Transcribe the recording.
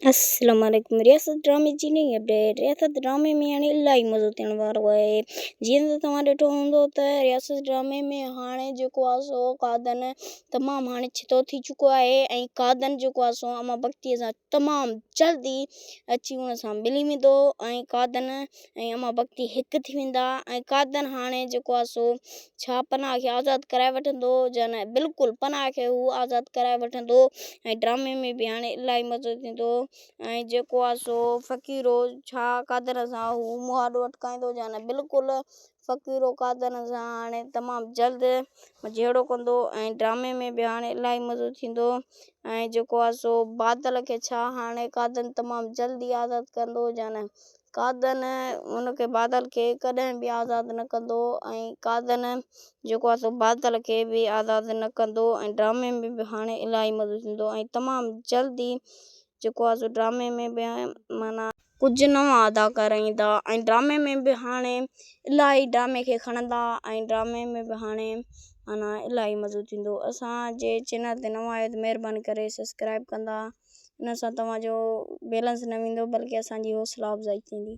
अस्सलाम वालेकुम। रियासत ड्रामे जी नई अपडेट। रियासत ड्रामे में हाणे इलाही मज़ो थियण वारो आहे। जीअं त तव्हां ॾिठो हूंदो त रियासत ड्रामे में हाणे जेको आहे सो कादन तमामु हाणे छितो थी चुको आहे ऐं कादन जेको आहे सो अमा भक्तीअ सां तमामु जल्दी अची हुन सां मिली वेंदो ऐं कादन ऐं अमा भक्ती हिकु थी वेंदा ऐं कादन हाणे जेको आहे सो छा पनाह खे आज़ादु कराए वठंदो या न बिल्कुलु पनाह खे हू आज़ादु कराए वठंदो ऐं ड्रामे में बि हाणे इलाही मज़ो थींदो ऐं जेको आहे सो फ़क़ीरो छा कादन सां हू मुहाॾो अटकाईंदो या न बिल्कुलु फ़क़ीरो कादन सां हाणे तमामु जल्द जहिड़ो कंदो ऐं ड्रामे में बि हाणे इलाही मज़ो थींदो ऐं जेको आहे सो बादल खे छा हाणे कादन तमामु जल्दी आज़ादु कंदो या न कादन हुनखे बादल खे कॾहिं बि आज़ादु न कंदो ऐं कादन जेको आहे सो बादल खे बि आज़ादु न कंदो ऐं ड्रामे में बि हाणे इलाही मज़ो थींदो ऐं तमामु जल्दी जेको आहे सो ड्रामे में बि माना कुझु नवां अदाकार ईंदा ऐं ड्रामे में बि हाणे इलाही ड्रामे खे खणंदा ऐं ड्रामे में बि हाणे माना इलाही मज़ो थींदो। असांजे चैनल ते नवां आहियो त महिरबानी करे सब्सक्राइब कंदा। इन सां तव्हांजो बैलेंस न वेंदो बल्कि असांजी हौसला अफ़ज़ाई थींदी।